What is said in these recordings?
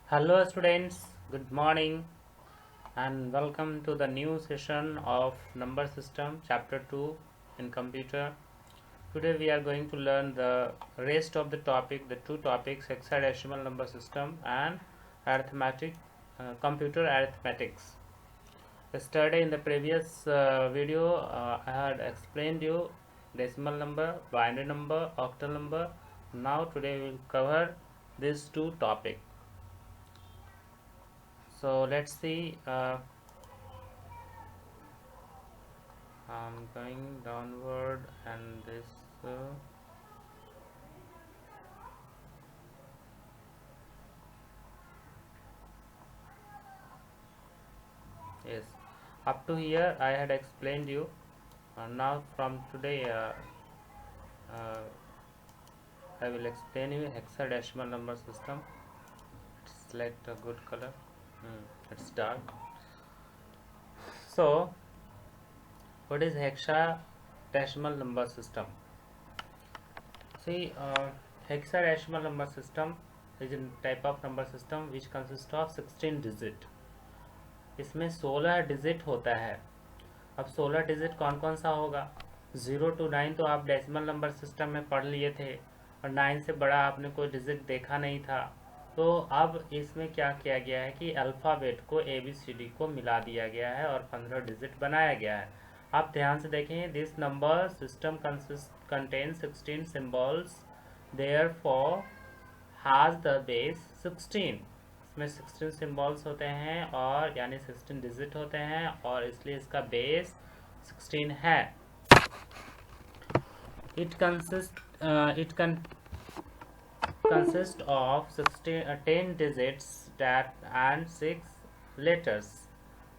Hello students, good morning and welcome to the new session of number system chapter 2 in computer. Today we are going to learn the rest of the topic, the two topics, hexadecimal number system and computer arithmetics. Yesterday in the previous video I had explained you decimal number, binary number, octal number. Now today we will cover these two topics. So let's see. I'm going downward and this yes, up to here I had explained you. Now from today uh, I will explain you hexadecimal number system. Select a good color. It's dark. So what is hexadecimal number system? See, hexadecimal number system is a type of number system which consists of 16 digit. इसमें 16 digit होता है. अब 16 digit कौन कौन सा होगा? 0 to 9 तो आप डेसिमल नंबर सिस्टम में पढ़ लिए थे और 9 से बड़ा आपने कोई डिजिट देखा नहीं था. तो अब इसमें क्या किया गया है कि अल्फ़ाबेट को ABCD को मिला दिया गया है और 15 डिजिट बनाया गया है. आप ध्यान से देखें, this number system contain 16 symbols, therefore has the base 16. इसमें 16 सिम्बॉल्स होते हैं और यानी 16 डिजिट होते हैं और इसलिए इसका बेस 16 है. It consist of 10 digits that and 6 letters.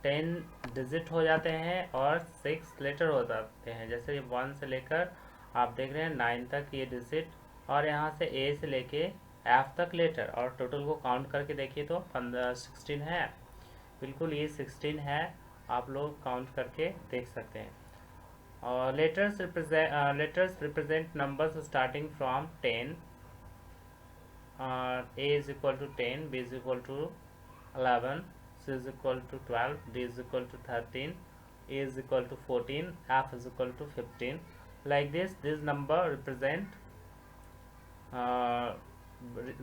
10 digit हो जाते हैं और 6 लेटर हो जाते हैं. जैसे 1 से लेकर आप देख रहे हैं 9 तक ये डिजिट और यहाँ से A से लेके F तक लेटर और टोटल को काउंट करके देखिए तो 16 है. बिल्कुल ये 16 है, आप लोग काउंट करके देख सकते हैं. और letters represent numbers starting from 10. A is equal to 10, B is equal to 11, C is equal to 12, D is equal to 13, E is equal to 14, F is equal to 15. Like this number represent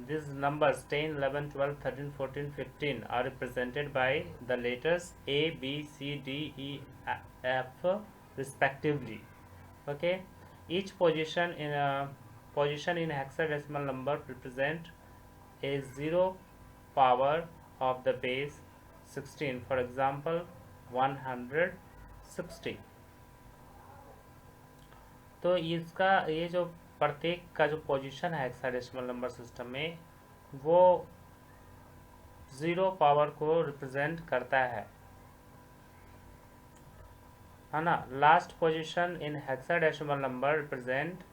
these numbers 10, 11, 12, 13, 14, 15 are represented by the letters A, B, C, D, E, F respectively. Okay, each position in hexadecimal number represent a 0 power of the base 16. For example, 160. तो इसका ये जो प्रत्येक का जो position है hexadecimal number system में वो 0 पावर को रिप्रेजेंट करता है ना. Last position in hexadecimal number represent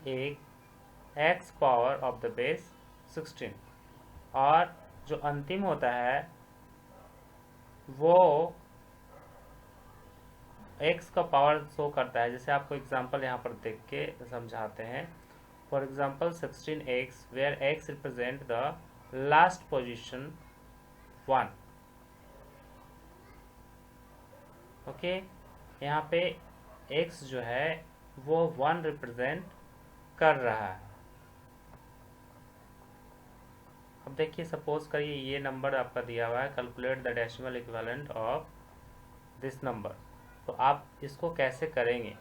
एक x power of the base 16 और जो अंतिम होता है वो x का पावर शो करता है. जैसे आपको एग्जांपल यहाँ पर देख के समझाते हैं. For example 16x where x represent the last position 1. Okay, यहाँ पे x जो है वो 1 रिप्रेजेंट कर रहा है. अब देखिए, सपोज करिए ये नंबर आपका दिया हुआ है, calculate the decimal equivalent of this number. तो आप इसको कैसे करेंगे?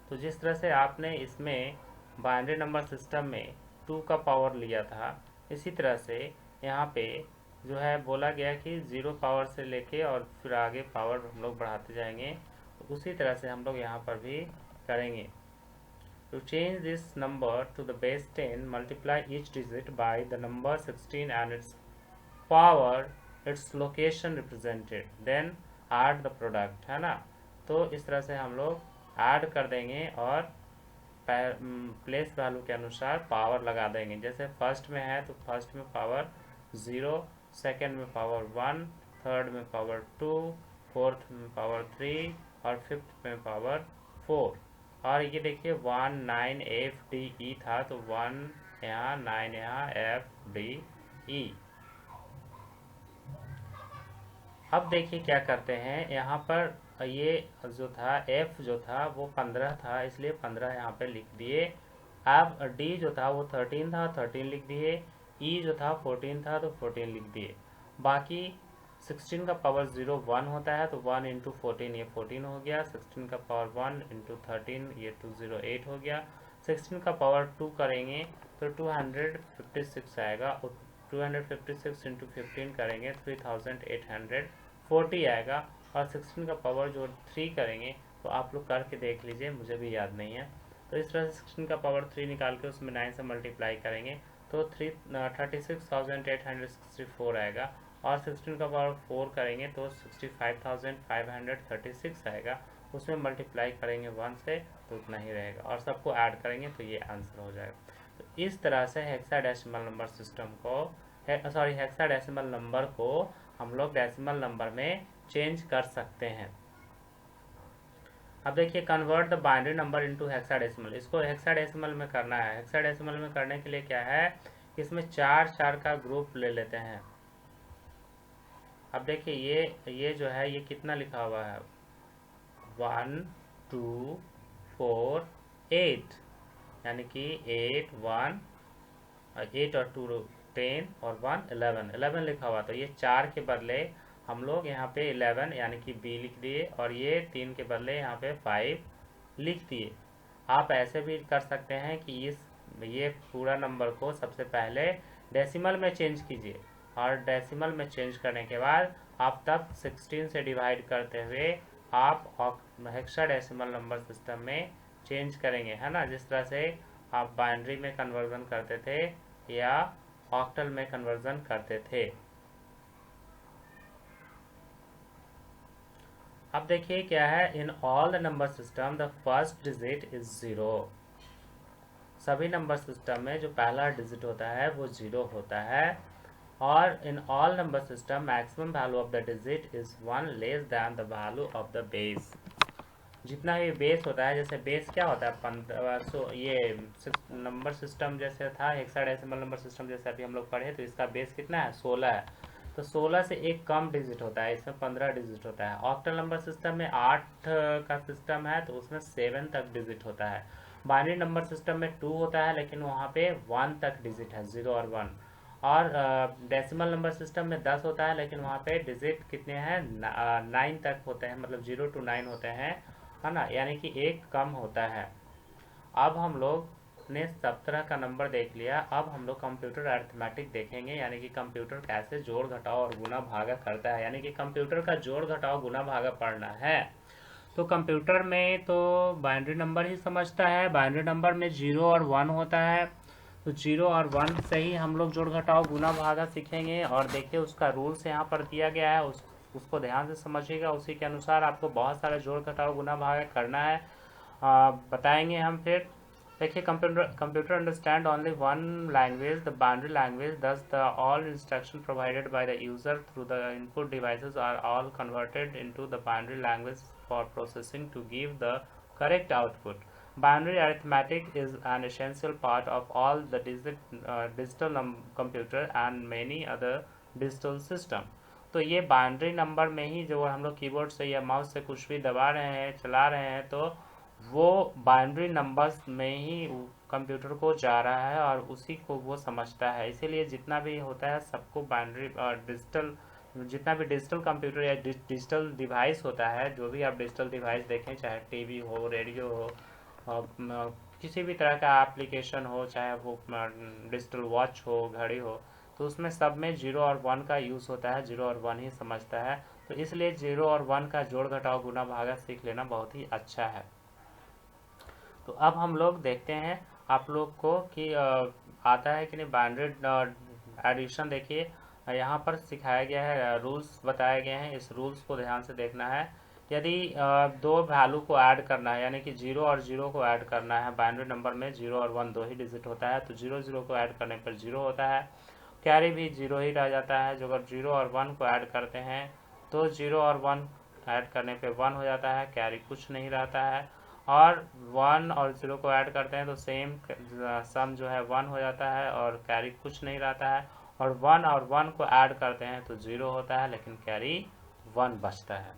तो जिस तरह से आपने इसमें बाइनरी नंबर सिस्टम में 2 का पावर लिया था, इसी तरह से यहाँ पे जो है बोला गया कि 0 पावर से लेके और फिर आगे पावर हम लोग बढ़ाते जाएंगे. तो उसी तरह से हम लोग यहाँ पर भी करेंगे. To change this number to the base 10, multiply each digit by the number 16 and its power, its location represented. Then add the product, है ना. तो इस तरह से हम लोग ऐड कर देंगे और प्लेस वैल्यू के अनुसार पावर लगा देंगे. जैसे फर्स्ट में है तो फर्स्ट में पावर 0, सेकेंड में पावर 1, थर्ड में पावर 2, फोर्थ में पावर 3 और फिफ्थ में पावर 4. और ये देखिए 1 9 F D E था तो 1 यहाँ 9 यहाँ F D E. अब देखिए क्या करते हैं, यहाँ पर ये जो था f जो था वो 15 था, इसलिए 15 यहाँ पे लिख दिए। अब d जो था वो 13 था, 13 लिख दिए। e जो था 14 था, तो 14 लिख दिए। बाकी 16 का पावर 0 1 होता है, तो 1 इंटू 14 ये 14 हो गया। 16 का पावर 1 इंटू 13 ये 208 हो गया। 16 का पावर 2 करेंगे तो 256 आएगा। 256 इंटू 15 करेंगे 3840 आएगा। और 16 का पावर जो 3 करेंगे, तो आप लोग करके देख लीजिए, मुझे भी याद नहीं है। तो इस तरह से 16 का पावर 3 निकाल के उसमें 9 से मल्टीप्लाई करेंगे तो 36,864 आएगा। और 16 का पावर 4 करेंगे तो 65,536 आएगा। उसमें मल्टीप्लाई करेंगे 1 से तो उतना ही रहेगा, और सबको ऐड करेंगे तो ये आंसर हो जाएगा। तो इस तरह से हेक्साडेसिमल नंबर सिस्टम को हेक्साडेसिमल नंबर को हम लोग डेसिमल नंबर में चेंज कर सकते हैं। अब देखिए, convert the binary number into hexadecimal. इसको हेक्साडेसिमल में करना है। हेक्साडेसिमल में करने के लिए क्या है, इसमें 4 का ग्रुप ले लेते हैं। अब देखिए ये जो है ये कितना लिखा हुआ है, 1 2 4 8, यानी कि 8 और 2 10 और 1 11 लिखा हुआ। तो ये 4 के बदले हम लोग यहाँ पे 11 यानी कि बी लिख दिए, और ये 3 के बदले यहाँ पे 5 लिख दिए। आप ऐसे भी कर सकते हैं कि ये पूरा नंबर को सबसे पहले डेसिमल में चेंज कीजिए, और डेसिमल में चेंज करने के बाद आप तब 16 से डिवाइड करते हुए आप हेक्साडेसिमल नंबर सिस्टम में चेंज करेंगे, है ना। जिस तरह से आप बाइनरी में कन्वर्जन करते थे या ऑक्टल में कन्वर्जन करते थे। अब देखिए क्या है, in all the number system the first digit is 0। सभी नंबर सिस्टम में जो पहला डिजिट होता है वो 0 होता है। और in all number system maximum value of the digit is 1 less than the value of the base. जितना भी बेस होता है, जैसे बेस क्या होता है 15, ये नंबर सिस्टम जैसे था हेक्साडेसिमल नंबर सिस्टम जैसे अभी हम लोग पढ़े, तो इसका बेस कितना है 16 है। तो 16 से एक कम डिजिट होता है, इसमें 15 डिजिट होता है। ऑक्टल नंबर सिस्टम में 8 का सिस्टम है, तो उसमें 7 तक डिजिट होता है। बाइनरी नंबर सिस्टम में 2 होता है, लेकिन वहाँ पे 1 तक डिजिट है, 0 और 1। और डेसिमल नंबर सिस्टम में 10 होता है, लेकिन वहाँ पे डिजिट कितने हैं 9 तक होते हैं, मतलब 0 to 9 होते हैं, है ना, यानी कि एक कम होता है। अब हम लोग ने सब तरह का नंबर देख लिया। अब हम लोग कंप्यूटर अरिथमेटिक देखेंगे, यानी कि कंप्यूटर कैसे जोड़ घटाव और गुना भागा करता है, यानी कि कंप्यूटर का जोड़ घटाव गुना भागा पढ़ना है। तो कंप्यूटर में तो बाइनरी नंबर ही समझता है। बाइनरी नंबर में 0 और 1 होता है, तो 0 और 1 से ही हम लोग जोड़ घटाव गुना भागा सीखेंगे। और देखिए उसका रूल्स यहाँ पर दिया गया है, उसको ध्यान से समझिएगा। उसी के अनुसार आपको बहुत सारे जोड़ घटाव गुना भागा करना है, बताएंगे हम फिर। देखिए, computer understand only one language, the binary language, thus the all instruction provided by the user through the input devices are all converted into the binary language for processing to give the correct output. Binary arithmetic is an essential part of all the digital computer and many other digital system. तो ये binary number में ही जो हम लोग keyboard से या mouse से कुछ भी दबा रहे हैं, चला रहे हैं, तो वो बाइनरी नंबर्स में ही कंप्यूटर को जा रहा है और उसी को वो समझता है। इसीलिए जितना भी होता है सबको बाइनरी डिजिटल, जितना भी डिजिटल कंप्यूटर या डिजिटल डिवाइस होता है, जो भी आप डिजिटल डिवाइस देखें, चाहे टीवी हो, रेडियो हो, किसी भी तरह का एप्लीकेशन हो, चाहे वो डिजिटल वॉच हो, घड़ी हो, तो उसमें सब में 0 और 1 का यूज़ होता है। 0 और 1 ही समझता है, तो इसलिए 0 और 1 का जोड़ घटाव गुना भागा सीख लेना बहुत ही अच्छा है। तो अब हम लोग देखते हैं आप लोग को कि आता है कि नहीं बाइनरी एडिशन। देखिए यहाँ पर सिखाया गया है, रूल्स बताए गए हैं, इस रूल्स को ध्यान से देखना है। यदि दो वैल्यू को ऐड करना है, यानी कि 0 और 0 को ऐड करना है, बाइनरी नंबर में 0 और 1 दो ही डिजिट होता है, तो 0 0 को ऐड करने पर 0 होता है, कैरी भी 0 ही रह जाता है। जो अगर 0 और 1 को ऐड करते हैं तो 0 और 1 ऐड करने पे 1 हो जाता है, कैरी कुछ नहीं रहता है। और 1 और 0 को ऐड करते हैं तो सेम सम जो है 1 हो जाता है और कैरी कुछ नहीं रहता है। और 1 और 1 को ऐड करते हैं तो 0 होता है, लेकिन कैरी 1 बचता है।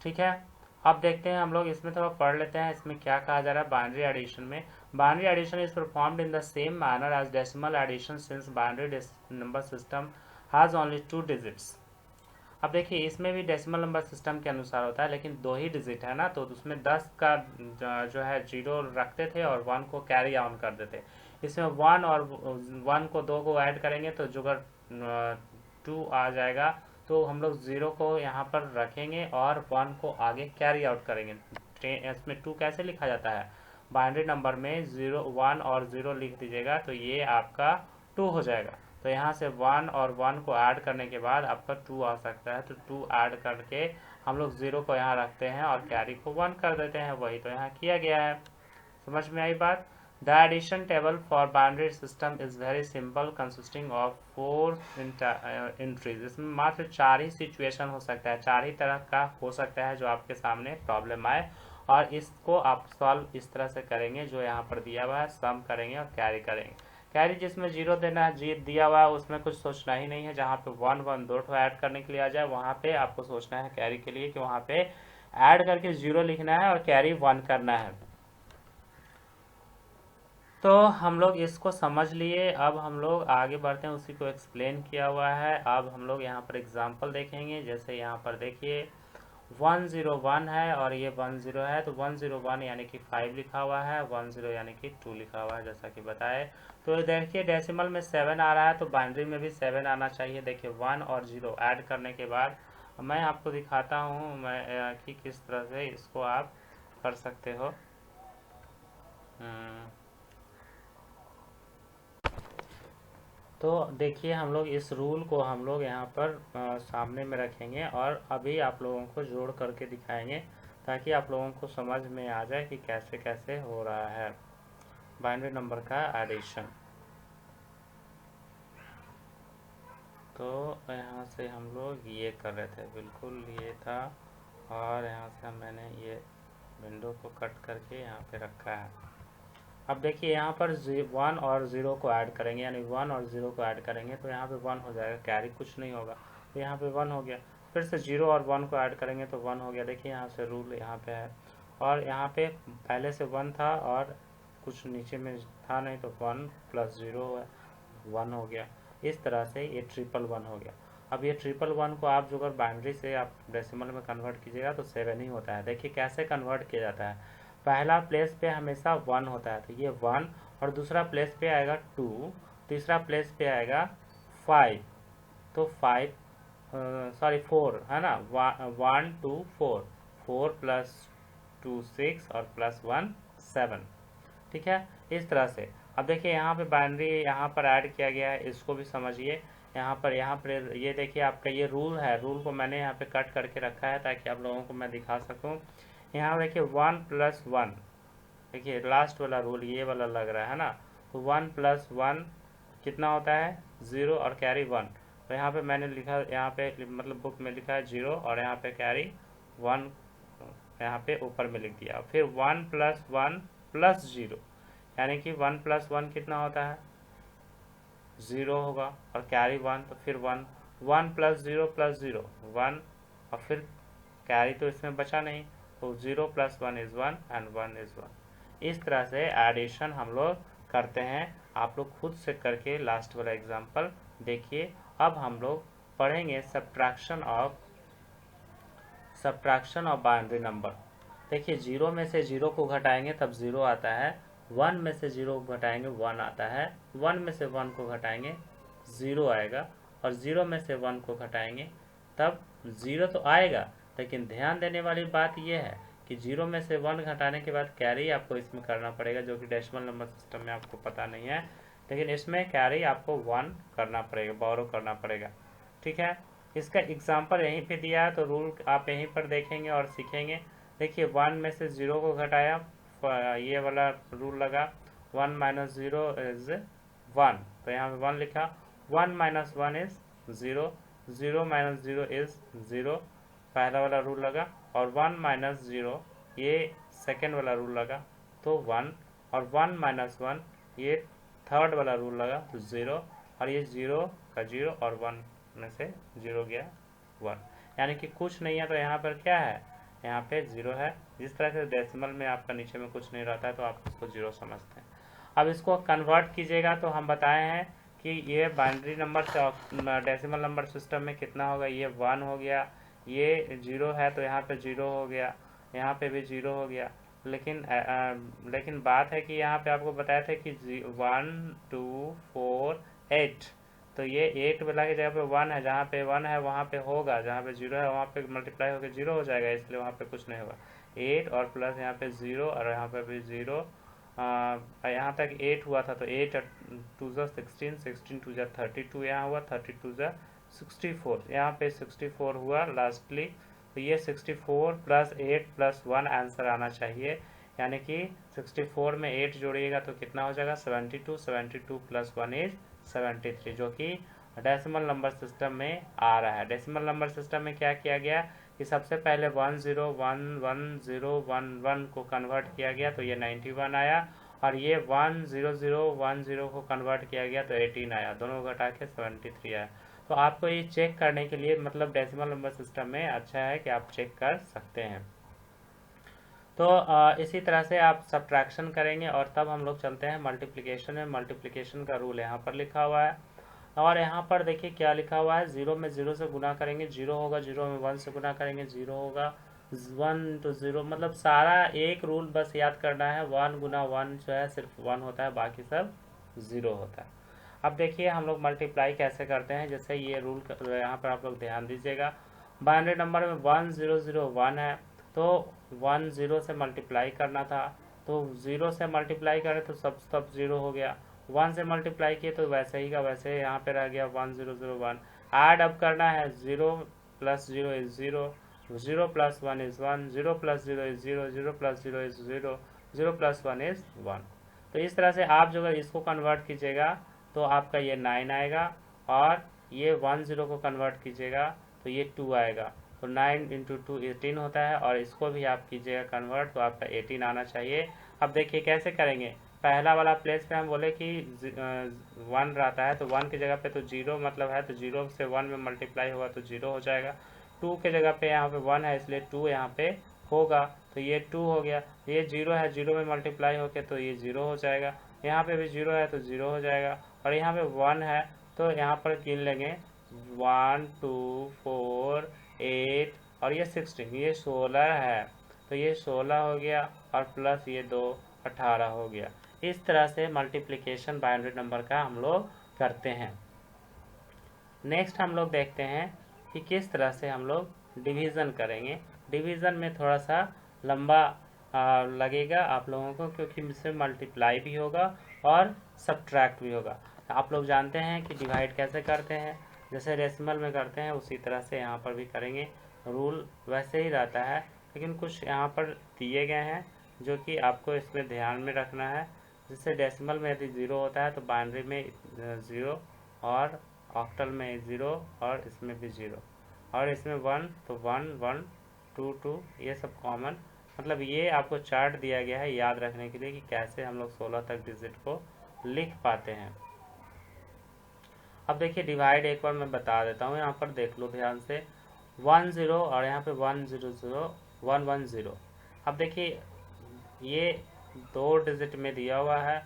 ठीक है, अब देखते हैं हम लोग इसमें थोड़ा पढ़ लेते हैं इसमें क्या कहा जा रहा है बाइनरी एडिशन में। Binary addition is performed in the same manner as decimal addition since binary number system has only 2 digits. अब देखिए इसमें भी डेसिमल नंबर सिस्टम के अनुसार होता है, लेकिन 2 ही डिजिट है ना, तो उसमें 10 का जो है 0 रखते थे और 1 को कैरी ऑन कर देते। इसमें 1 और 1 को 2 को ऐड करेंगे तो जो 2 आ जाएगा, तो हम लोग 0 को यहाँ पर रखेंगे और 1 को आगे कैरी आउट करेंगे। इसमें 2 कैसे लिखा जाता है, बाइनरी नंबर में 0 1 और 0 लिख दीजिएगा तो ये आपका 2 हो जाएगा। तो यहाँ से 1 और 1 को ऐड करने के बाद आपका 2 आ सकता है, तो 2 ऐड करके हम लोग 0 को यहाँ रखते हैं और कैरी को 1 कर देते हैं, वही तो यहाँ किया गया है। समझ में आई बात। The addition table for binary system is very simple consisting of 4 entries. इसमें मात्र 4 ही सिचुएशन हो सकता है, 4 ही तरह का हो सकता है जो आपके सामने प्रॉब्लम आए, और इसको आप सॉल्व इस तरह से करेंगे जो यहाँ पर दिया हुआ है, सम करेंगे और कैरी करेंगे। कैरी जिसमें 0 देना है दिया हुआ है उसमें कुछ सोचना ही नहीं है, जहाँ पे 1 1 2 ऐड करने के लिए आ जाए वहाँ पे आपको सोचना है कैरी के लिए कि वहाँ पे ऐड करके 0 लिखना है और कैरी 1 करना है। तो हम लोग इसको समझ लिए, अब हम लोग आगे बढ़ते हैं, उसी को एक्सप्लेन किया हुआ है। अब हम लोग यहाँ पर एग्जांपल देखेंगे, जैसे यहाँ पर देखिए 101 है और ये 10 है, तो 101 यानी कि 5 लिखा हुआ है, 10 यानी कि 2 लिखा हुआ है जैसा कि बताए। तो देखिए डेसिमल में 7 आ रहा है, तो बाइनरी में भी 7 आना चाहिए। देखिए 1 और 0 ऐड करने के बाद मैं आपको दिखाता हूँ मैं कि किस तरह से इसको आप कर सकते हो। तो देखिए हम लोग इस रूल को हम लोग यहाँ पर सामने में रखेंगे और अभी आप लोगों को जोड़ करके दिखाएंगे ताकि आप लोगों को समझ में आ जाए कि कैसे कैसे हो रहा है बाइनरी नंबर का एडिशन। तो यहाँ से हम लोग ये कर रहे थे, बिल्कुल ये था, और यहाँ से मैंने ये विंडो को कट करके यहाँ पे रखा है। अब देखिए यहाँ पर 1 और 0 को ऐड करेंगे, यानी 1 और 0 को ऐड करेंगे तो यहाँ पे 1 हो जाएगा, कैरी कुछ नहीं होगा, तो यहाँ पे 1 हो गया। फिर से 0 और 1 को ऐड करेंगे तो 1 हो गया। देखिए यहाँ से रूल यहाँ पे है, और यहाँ पे पहले से 1 था और कुछ नीचे में था नहीं, तो 1 + 0 है, 1 हो गया। इस तरह से ये 111 हो गया। अब ये 111 को आप जो अगर बाइनरी से आप डेसिमल में कन्वर्ट कीजिएगा तो 7 ही होता है। देखिए कैसे कन्वर्ट किया जाता है, पहला प्लेस पे हमेशा 1 होता है, तो ये 1, और दूसरा प्लेस पे आएगा 2, तीसरा प्लेस पे आएगा 5, तो 4 है ना, 1 2 4, 4 + 2 6 और +1 7। ठीक है, इस तरह से। अब देखिए यहाँ पे बाइनरी यहाँ पर ऐड किया गया है, इसको भी समझिए। यहाँ पर ये देखिए आपका ये रूल है, रूल को मैंने यहाँ पे कट करके रखा है ताकि आप लोगों को मैं दिखा सकूँ। यहाँ देखिए 1 + 1, देखिए लास्ट वाला रूल ये वाला लग रहा है ना, तो 1 + 1 कितना होता है 0 और कैरी 1। तो यहाँ पे मैंने लिखा, यहाँ पे मतलब बुक में लिखा है 0 और यहाँ पे कैरी 1 यहाँ पे ऊपर में लिख दिया। फिर 1 + 1 + 0, यानी कि 1 + 1 कितना होता है 0 होगा और कैरी 1, तो फिर 1 1 + 0 + 0 1, और फिर कैरी तो इसमें बचा नहीं, तो 0 + 1 = 1 एंड 1 = 1। इस तरह से एडिशन हम लोग करते हैं, आप लोग खुद से करके लास्ट वाला एग्जांपल देखिए। अब हम लोग पढ़ेंगे सब्ट्रैक्शन ऑफ बाइनरी नंबर। देखिए 0 में से 0 को घटाएंगे तब 0 आता है, 1 में से 0 को घटाएंगे 1 आता है, 1 में से 1 को घटाएंगे 0 आएगा, और 0 में से 1 को घटाएंगे तब 0 तो आएगा। लेकिन ध्यान देने वाली बात यह है कि 0 में से 1 घटाने के बाद कैरी आपको इसमें करना पड़ेगा, जो कि डेसिमल नंबर सिस्टम में आपको पता नहीं है, लेकिन इसमें कैरी आपको 1 करना पड़ेगा, बोरो करना पड़ेगा। ठीक है, इसका एग्जांपल यहीं पे दिया है, तो रूल आप यहीं पर देखेंगे और सीखेंगे। देखिए 1 में से 0 को घटाया, ये वाला रूल लगा, 1 - 0 = 1, तो यहाँ पे 1 लिखा, 1 - 1 = 0, 0 - 0 = 0, पहला वाला रूल लगा, और 1 - 0 ये सेकेंड वाला रूल लगा, तो 1, और 1 - 1 ये थर्ड वाला रूल लगा, तो 0, और ये 0 का 0 और 1 में से 0 गया 1। यानी कि कुछ नहीं है तो यहाँ पर क्या है, यहाँ पे 0 है। जिस तरह से डेसिमल में आपका नीचे में कुछ नहीं रहता है तो आप इसको 0 समझते हैं। अब इसको कन्वर्ट कीजिएगा तो हम बताए हैं कि ये बाइनरी नंबर से डेसिमल नंबर सिस्टम में कितना होगा, ये 1 हो गया, ये 0 है तो यहाँ पे 0 हो गया, यहाँ पे भी 0 हो गया। लेकिन बात है कि यहाँ पे आपको बताया था कि 1 2 4 8, तो ये 8 वाला की जगह पे 1 है, जहाँ पे 1 है वहाँ पे होगा, जहाँ पे 0 है वहाँ पे मल्टीप्लाई होकर 0 हो जाएगा, इसलिए वहाँ पे कुछ नहीं होगा। 8 और प्लस यहाँ पे 0 और यहाँ पे भी 0। यहाँ तक 8 हुआ था तो 8 2 जा 16, 16 2 जा 32, यहाँ हुआ 32 जा 64, यहाँ पे 64 हुआ लास्टली। तो ये 64 प्लस 8 प्लस 1 आंसर आना चाहिए, यानी कि 64 में 8 जोड़िएगा तो कितना हो जाएगा 72, 72 प्लस 1 इज 73, जो कि डेसिमल नंबर सिस्टम में आ रहा है। डेसिमल नंबर सिस्टम में क्या किया गया कि सबसे पहले 1 0 1 1 0 1 1 को कन्वर्ट किया गया तो ये 91 आया, और ये 1 0 0 1 0 को कन्वर्ट किया गया तो 18 आया, दोनों को घटा के 73 आया। तो आपको ये चेक करने के लिए, मतलब डेसिमल नंबर सिस्टम में अच्छा है कि आप चेक कर सकते हैं। तो इसी तरह से आप सब्ट्रैक्शन करेंगे और तब हम लोग चलते हैं मल्टीप्लिकेशन में। मल्टीप्लिकेशन का रूल यहाँ पर लिखा हुआ है, और यहाँ पर देखिए क्या लिखा हुआ है, 0 में 0 से गुना करेंगे 0 होगा, 0 में 1 से गुना करेंगे 0 होगा, 1 तो 0, मतलब सारा एक रूल बस याद करना है, 1 गुना 1 जो है सिर्फ 1 होता है, बाकी सब 0 होता है। अब देखिए हम लोग मल्टीप्लाई कैसे करते हैं, जैसे ये रूल यहाँ पर आप लोग ध्यान दीजिएगा। बाइनरी नंबर में 1 0 0 1 है तो 1 0 से मल्टीप्लाई करना था, तो 0 से मल्टीप्लाई करें तो सब 0 हो गया, 1 से मल्टीप्लाई किए तो वैसे ही का वैसे यहाँ पे रह गया 1 0 0 1। ऐड अब करना है, 0 plus 0 is 0, 0 plus 1 is 1, 0 plus 0 is 0, 0 plus 0 is 0, 0 plus 1 is 1। तो इस तरह से आप जो इसको कन्वर्ट कीजिएगा तो आपका ये 9 आएगा, और ये 1 0 को कन्वर्ट कीजिएगा तो ये 2 आएगा, तो 9 इंटू 2 18 होता है, और इसको भी आप कीजिएगा कन्वर्ट तो आपका 18 आना चाहिए। अब देखिए कैसे करेंगे, पहला वाला प्लेस पे हम बोले कि 1 रहता है तो 1 की जगह पे तो 0 मतलब है, तो 0 से 1 में मल्टीप्लाई होगा तो 0 हो जाएगा। 2 के जगह पे यहाँ पे 1 है इसलिए 2 यहाँ पे होगा, तो ये 2 हो गया। ये 0 है, 0 में मल्टीप्लाई होके तो ये 0 हो जाएगा, यहाँ पे भी 0 है तो 0 हो जाएगा, और यहाँ पे 1 है तो यहाँ पर गिन लेंगे 1 2 4 8 और ये 16, ये 16 है तो ये 16 हो गया, और प्लस ये 2 18 हो गया। इस तरह से मल्टीप्लिकेशन बाइनरी नंबर का हम लोग करते हैं। नेक्स्ट हम लोग देखते हैं कि किस तरह से हम लोग डिवीज़न करेंगे। डिवीज़न में थोड़ा सा लंबा लगेगा आप लोगों को, क्योंकि इसमें मल्टीप्लाई भी होगा और सब्ट्रैक्ट भी होगा। आप लोग जानते हैं कि डिवाइड कैसे करते हैं, जैसे डेसिमल में करते हैं उसी तरह से यहाँ पर भी करेंगे, रूल वैसे ही रहता है, लेकिन कुछ यहाँ पर दिए गए हैं जो कि आपको इसमें ध्यान में रखना है। जैसे डेसिमल में यदि 0 होता है तो बाइनरी में 0, और ऑक्टल में 0, और इसमें भी 0, और इसमें 1 तो 1 1 2 2, ये सब कॉमन, मतलब ये आपको चार्ट दिया गया है याद रखने के लिए कि कैसे हम लोग 16 तक डिजिट को लिख पाते हैं। अब देखिए डिवाइड एक बार मैं बता देता हूँ, यहाँ पर देख लो ध्यान से, 1 0 और यहाँ पे 1 0 0 1 1 0। अब देखिए ये 2 डिजिट में दिया हुआ है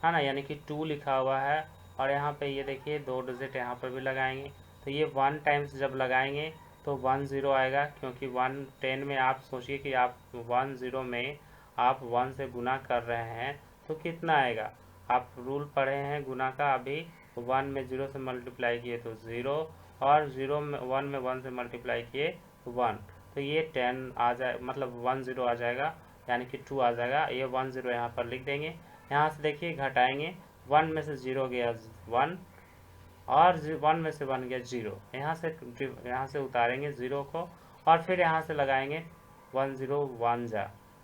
ना, यानी कि 2 लिखा हुआ है, और यहाँ पे ये देखिए 2 डिजिट यहाँ पर भी लगाएंगे, तो ये 1 टाइम्स जब लगाएंगे तो 1 0 आएगा, क्योंकि 1 10 में आप सोचिए कि आप 1 0 में आप 1 से गुना कर रहे हैं तो कितना आएगा, आप रूल पढ़े हैं गुना का अभी, 1 में 0 से मल्टीप्लाई किए तो 0, और 0 में 1 में 1 से मल्टीप्लाई किए तो 1, तो ये 10 आ जाए, मतलब 1 0 आ जाएगा, यानी कि 2 आ जाएगा। ये 1 0 यहाँ पर लिख देंगे। यहाँ से देखिए घटाएंगे, 1 में से 0 गया 1, और 1 में से 1 गया 0, यहाँ से उतारेंगे 0 को, और फिर यहाँ से लगाएंगे 1 0 1 जा,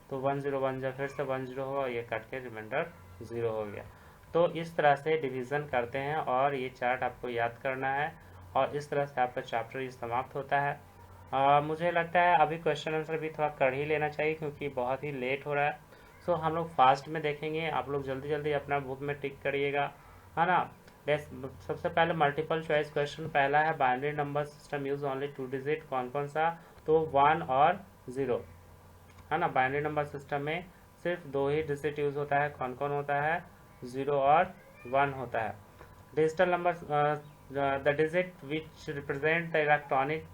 तो 1 0 1 जा, फिर से 1 0 होगा, ये कट के रिमाइंडर 0 हो गया। तो इस तरह से डिवीज़न करते हैं, और ये चार्ट आपको याद करना है, और इस तरह से आपका चैप्टर ये समाप्त होता है। मुझे लगता है अभी क्वेश्चन आंसर भी थोड़ा कर ही लेना चाहिए, क्योंकि बहुत ही लेट हो रहा है। सो हम लोग फास्ट में देखेंगे, आप लोग जल्दी जल्दी अपना बुक में टिक करिएगा, है ना। सबसे पहले मल्टीपल चॉइस क्वेश्चन पहला है binary number system use only 2 digit, कौन कौन सा, तो 1 और 0 है ना। बाइनरी नंबर सिस्टम में सिर्फ 2 ही डिजिट यूज होता है, कौन कौन होता है, 0 और 1 होता है। Digital number the digit which represent the electronic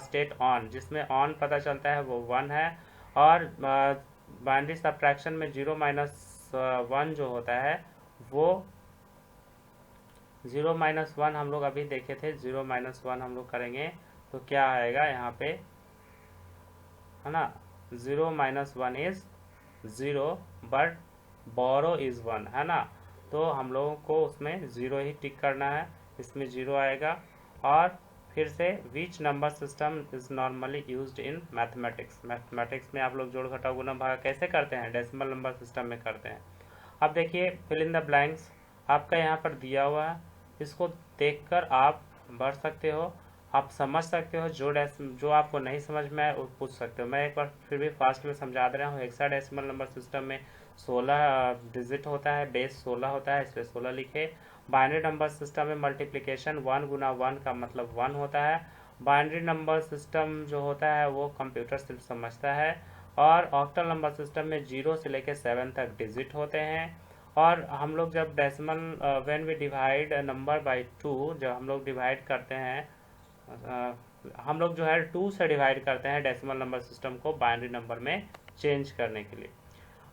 state on, जिसमें ऑन पता चलता है वो 1 है। और बाइनरी सब्ट्रैक्शन में 0 माइनस 1 जो होता है वो 0 माइनस 1 हम लोग अभी देखे थे, 0 माइनस 1 हम लोग करेंगे तो क्या आएगा यहाँ पे, है ना। 0 minus 1 is 0 but borrow is 1, है ना। तो हम लोगों को उसमें 0 ही टिक करना है, इसमें 0 आएगा। और फिर से which number system is normally used in mathematics, mathematics में आप लोग जोड़ घटाव गुना भाग कैसे करते हैं, डेसिमल नंबर सिस्टम में करते हैं। अब देखिए फिल इन द ब्लैंक्स आपका यहाँ पर दिया हुआ है, इसको देखकर आप भर सकते हो, आप समझ सकते हो। जो आपको नहीं समझ में आए वो पूछ सकते हो। मैं एक बार फिर भी फास्ट में समझा दे रहा हूँ। हेक्साडेसिमल नंबर सिस्टम में 16 डिजिट होता है, बेस 16 होता है, इसलिए 16 लिखे। बाइनरी नंबर सिस्टम में मल्टीप्लिकेशन 1 गुना 1 का मतलब 1 होता है। बाइनरी नंबर सिस्टम जो होता है वो कंप्यूटर सिर्फ समझता है। और ऑक्टल नंबर सिस्टम में 0 से लेकर 7 तक डिजिट होते हैं। और हम लोग जब decimal when we divide number by 2, जब हम लोग डिवाइड करते हैं, हम लोग जो है 2 से डिवाइड करते हैं डेसिमल नंबर सिस्टम को बाइनरी नंबर में चेंज करने के लिए।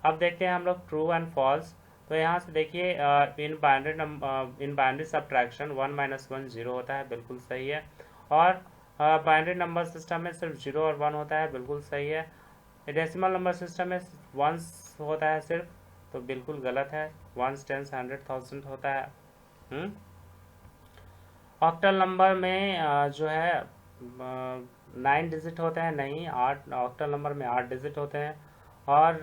अब देखते हैं हम लोग ट्रू एंड फॉल्स। तो यहाँ से देखिए इन बाइनरी सब्ट्रैक्शन 1 माइनस 1 0 होता है, बिल्कुल सही है। और बाइनरी नंबर सिस्टम में सिर्फ 0 और 1 होता है, बिल्कुल सही है। डेसिमल नंबर सिस्टम में 1 होता है सिर्फ, तो बिल्कुल गलत है। 1 10 100 1000 होता है। ऑक्टल नंबर में जो है 9 डिजिट होते हैं, नहीं 8, ऑक्टल नंबर में 8 डिजिट होते हैं। और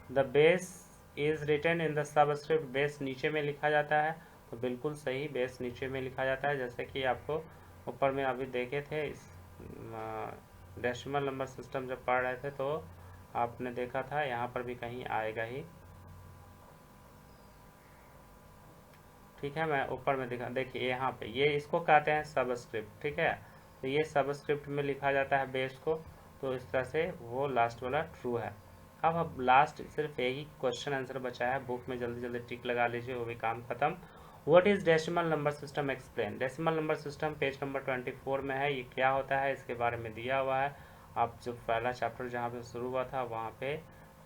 the base is written in the subscript, base नीचे में लिखा जाता है, तो बिल्कुल सही, बेस नीचे में लिखा जाता है। जैसे कि आपको ऊपर में अभी देखे थे, इस डेसिमल नंबर सिस्टम जब पढ़ रहे थे तो आपने देखा था, यहाँ पर भी कहीं आएगा ही। ठीक है, मैं ऊपर में दिखा, देखिए यहाँ पे ये इसको कहते हैं सबस्क्रिप्ट, ठीक है। तो ये सबस्क्रिप्ट में लिखा जाता है बेस को, तो इस तरह से वो लास्ट वाला ट्रू है। अब लास्ट सिर्फ यही क्वेश्चन आंसर बचा है, बुक में जल्दी जल्दी टिक लगा लीजिए, वो भी काम खत्म। What is decimal number system explain, decimal number system page number 24 में है, ये क्या होता है इसके बारे में दिया हुआ है। आप जो पहला चैप्टर जहाँ पे शुरू हुआ था वहाँ पे,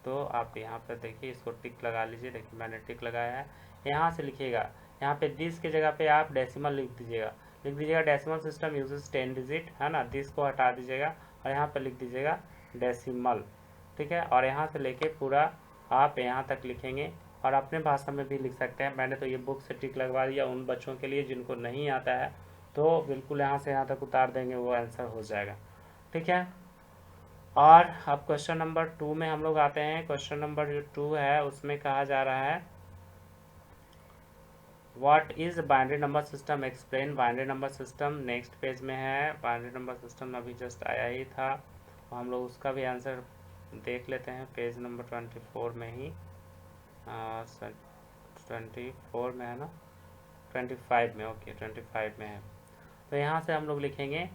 तो आप यहाँ पर देखिए, इसको टिक लगा लीजिए। देखिए मैंने टिक लगाया है। यहाँ से लिखिएगा, यहाँ पे दिस की जगह पे आप डेसिमल लिख दीजिएगा डेसिमल सिस्टम यूजेस 10 डिजिट, है ना। दिस को हटा दीजिएगा और यहाँ पे लिख दीजिएगा डेसिमल, ठीक है। और यहाँ से लेके पूरा आप यहाँ तक लिखेंगे, और अपने भाषा में भी लिख सकते हैं। मैंने तो ये बुक से टिक लगवा दिया उन बच्चों के लिए जिनको नहीं आता है, तो बिल्कुल यहाँ से यहाँ तक उतार देंगे, वो आंसर हो जाएगा, ठीक है। और अब क्वेश्चन नंबर 2 में हम लोग आते हैं। क्वेश्चन नंबर जो 2 है उसमें कहा जा रहा है what is binary number system explain, binary number system next page में है। बाइनरी नंबर सिस्टम अभी जस्ट आया ही था, तो हम लोग उसका भी आंसर देख लेते हैं पेज नंबर 24 में ही। 24 में है ना, 25 में, ओके 25 में है। तो यहाँ से हम लोग लिखेंगे,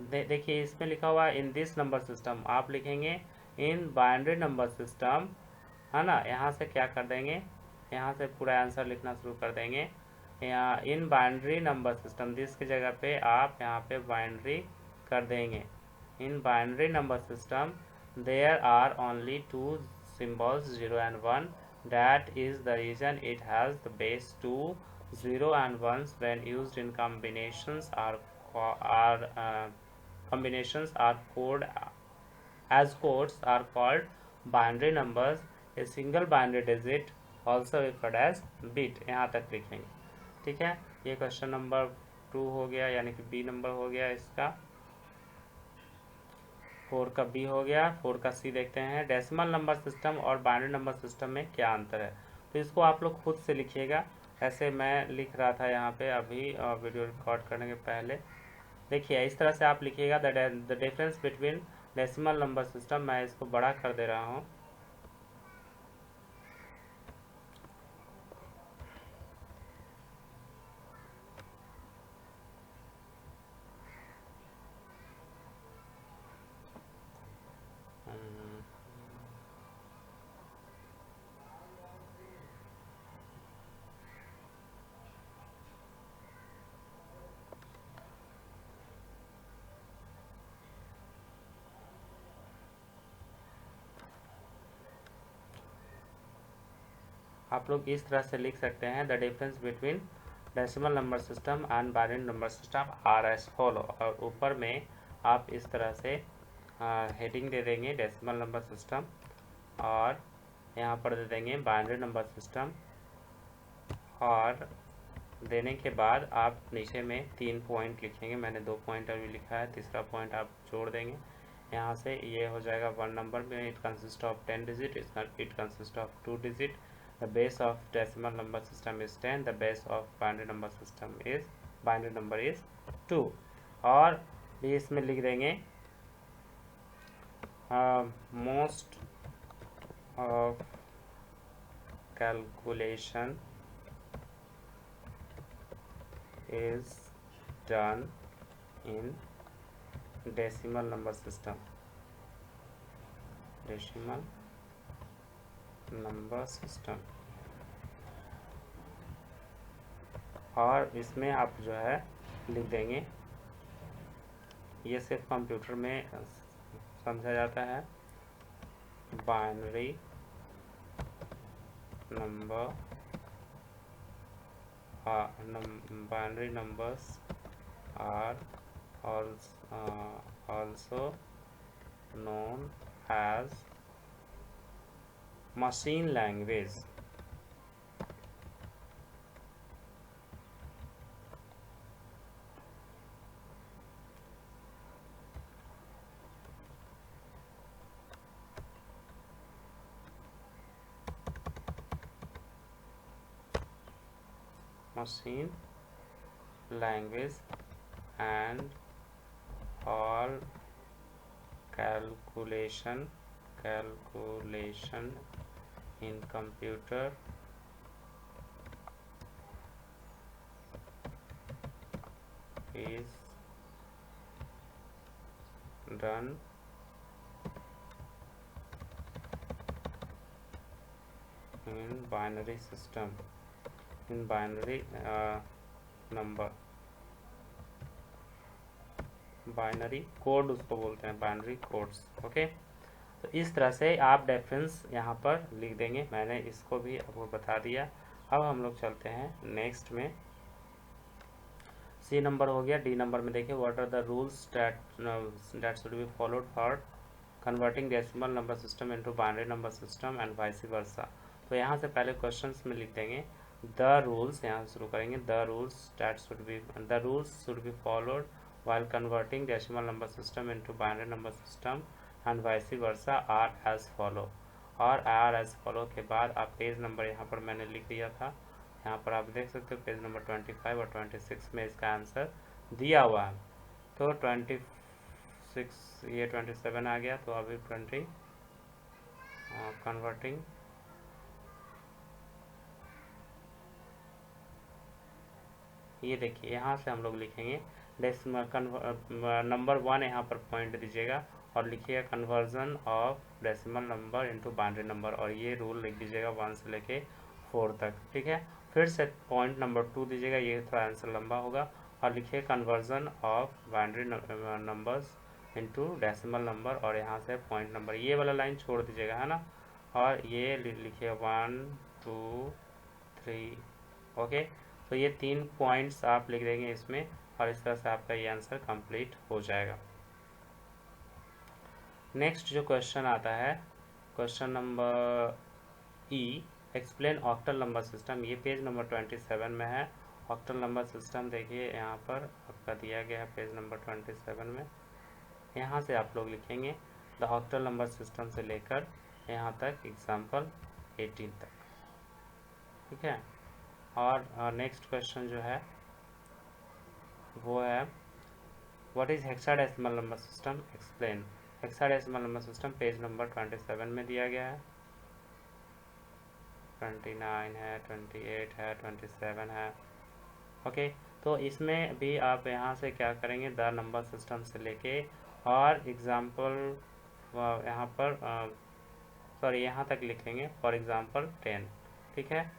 देखिए इसमें लिखा हुआ है इन दिस नंबर सिस्टम, आप लिखेंगे इन बाइनरी नंबर सिस्टम, है ना। यहाँ से क्या कर देंगे, यहाँ से पूरा आंसर लिखना शुरू कर देंगे। यहाँ in binary number system, this की जगह पे आप यहाँ पे बाइनरी कर देंगे। In binary number system there are only 2 symbols 0 and 1, that is the reason it has the base 2 0 and 1s when used in combinations are code as codes are called binary numbers. A single binary digit also referred as bit, यहाँ तक लिखेंगे, ठीक है। ये question number 2 हो गया, यानी कि बी नंबर हो गया इसका। 4 का बी हो गया। 4 का सी देखते हैं, डेसिमल नंबर सिस्टम और बाइनरी नंबर सिस्टम में क्या अंतर है। तो इसको आप लोग खुद से लिखिएगा, ऐसे मैं लिख रहा था यहाँ पे अभी वीडियो रिकॉर्ड करने के पहले। देखिए इस तरह से आप लिखिएगा, the difference between decimal number system, मैं इसको बड़ा कर दे रहा हूँ। आप लोग इस तरह से लिख सकते हैं, the difference between decimal number system and binary number system are as follow. और ऊपर में आप इस तरह से हेडिंग दे देंगे डेसिमल नंबर सिस्टम, और यहाँ पर दे देंगे बाइनरी नंबर सिस्टम, और देने के बाद आप नीचे में 3 पॉइंट लिखेंगे। मैंने 2 पॉइंट अभी लिखा है, तीसरा पॉइंट आप जोड़ देंगे। यहाँ से ये हो जाएगा 1 नंबर में it consist of 10 digit, it consist of 2 digit, the base of decimal number system is 10, the base of binary number is 2। और भी इसमें लिख देंगे most of calculation is done in decimal number system, decimal number system। और इसमें आप जो है लिख देंगे, ये सिर्फ कंप्यूटर में समझा जाता है, binary number binary numbers are also known as machine language। machine language and all calculation in computer is done in binary system, in binary number, binary code उसको बोलते हैं, बाइनरी कोड्स। ओके, तो इस तरह से आप डिफरेंस यहाँ पर लिख देंगे। मैंने इसको भी आपको बता दिया। अब हम लोग चलते हैं नेक्स्ट में। सी नंबर हो गया। डी नंबर में देखिए, what are the rules that should be followed for converting decimal number system into binary number system and vice versa. तो यहाँ से पहले क्वेश्चंस में लिख देंगे द रूल्स, यहाँ से शुरू करेंगे, the rules should be followed while converting decimal number system into binary number system and vice versa are as follow। और are as follow के बाद आप पेज नंबर यहाँ पर मैंने लिख दिया था, यहाँ पर आप देख सकते हो पेज नंबर 25 और 26 में इसका आंसर दिया हुआ है। तो 26 ये 27 आ गया, तो अभी 20 कन्वर्टिंग ये देखिए, यहाँ से हम लोग लिखेंगे नंबर 1 यहाँ पर पॉइंट दीजिएगा और लिखिएगा conversion of decimal number into binary number, और ये रूल लिख दीजिएगा 1 से लेके 4 तक। ठीक है, फिर से पॉइंट नंबर 2 दीजिएगा, ये थोड़ा आंसर लंबा होगा, और लिखिए conversion of binary numbers into decimal number, और यहाँ से पॉइंट नंबर ये वाला लाइन छोड़ दीजिएगा, है ना, और ये लिखिए 1 2 3। ओके, तो ये 3 पॉइंट्स आप लिख देंगे इसमें, और इस तरह से आपका ये आंसर कंप्लीट हो जाएगा। नेक्स्ट जो क्वेश्चन आता है, क्वेश्चन नंबर ई, एक्सप्लेन ऑक्टल नंबर सिस्टम। ये पेज नंबर 27 में है। ऑक्टल नंबर सिस्टम देखिए यहाँ पर आपका दिया गया है पेज नंबर 27 में। यहाँ से आप लोग लिखेंगे द ऑक्टल नंबर सिस्टम से लेकर यहाँ तक एग्जाम्पल 18 तक। ठीक है, और नेक्स्ट क्वेश्चन जो है वो है what is hexadecimal number system, explain. Hexadecimal number system page number 27 में दिया गया है, 29 है, 28 है, 27 है। ओके, तो इसमें भी आप यहाँ से क्या करेंगे, द नंबर सिस्टम से लेके और एग्जाम्पल यहाँ पर सॉरी यहाँ तक लिखेंगे, फॉर एग्जाम्पल 10। ठीक है,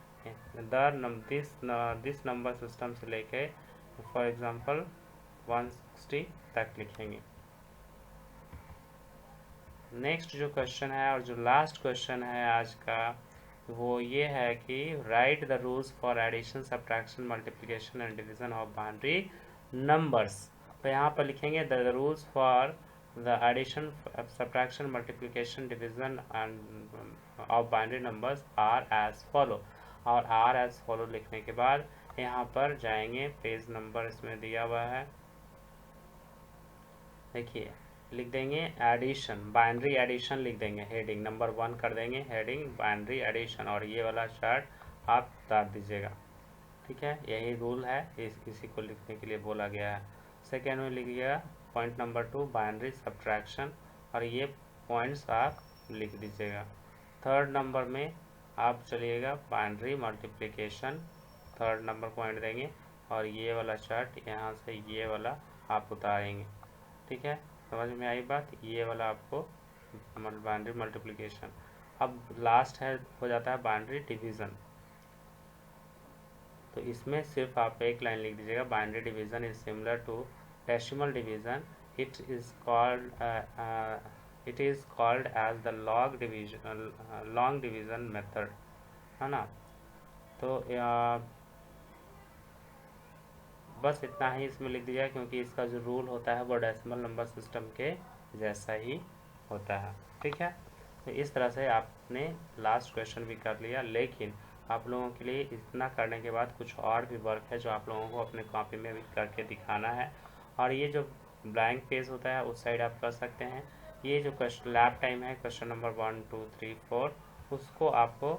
दिस नंबर सिस्टम से लेके फॉर एग्जाम्पल 160 तक लिखेंगे। नेक्स्ट जो क्वेश्चन है और जो लास्ट क्वेश्चन है आज का, वो ये है कि write the rules for addition, subtraction, multiplication and division of binary numbers. तो यहाँ पर लिखेंगे the rules for the addition, subtraction, multiplication, division and of binary numbers are as follow. और आर एज फॉलो लिखने के बाद यहाँ पर जाएंगे, पेज नंबर इसमें दिया हुआ है, देखिए लिख देंगे एडिशन, बाइनरी एडिशन लिख देंगे, हेडिंग नंबर 1 कर देंगे, हेडिंग बाइनरी एडिशन, और ये वाला चार्ट आप उतार दीजिएगा। ठीक है, यही रूल है, इसी को लिखने के लिए बोला गया है। सेकेंड में लिखिएगा पॉइंट नंबर 2 बाइनरी सब्ट्रैक्शन, और ये पॉइंट्स आप लिख दीजिएगा। थर्ड नंबर में आप चलिएगा binary multiplication, third number point देंगे, और ये वाला चार्ट यहाँ से ये वाला आप उतारेंगे। ठीक है, समझ में आई बात, ये वाला आपको बाइनरी मल्टीप्लिकेशन। अब लास्ट है, हो जाता है बाइनरी डिवीज़न। तो इसमें सिर्फ आप एक लाइन लिख दीजिएगा, binary division is similar to decimal division, it is called as the long division method, है ना। तो बस इतना ही इसमें लिख दिया, क्योंकि इसका जो रूल होता है वो डेसिमल नंबर सिस्टम के जैसा ही होता है। ठीक है, तो इस तरह से आपने लास्ट क्वेश्चन भी कर लिया, लेकिन आप लोगों के लिए इतना करने के बाद कुछ और भी वर्क है जो आप लोगों को अपने कॉपी में भी करके दिखाना है। और ये जो ब्लैंक पेज होता है उस साइड आप कर सकते हैं। ये जो क्वेश्चन लैब टाइम है, क्वेश्चन नंबर 1 2 3 4, उसको आपको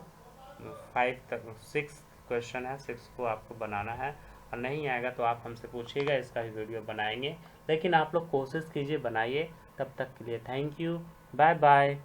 5 तक 6 क्वेश्चन है, 6 को आपको बनाना है। और नहीं आएगा तो आप हमसे पूछिएगा, इसका भी वीडियो बनाएंगे, लेकिन आप लोग कोशिश कीजिए बनाइए। तब तक के लिए थैंक यू, बाय बाय।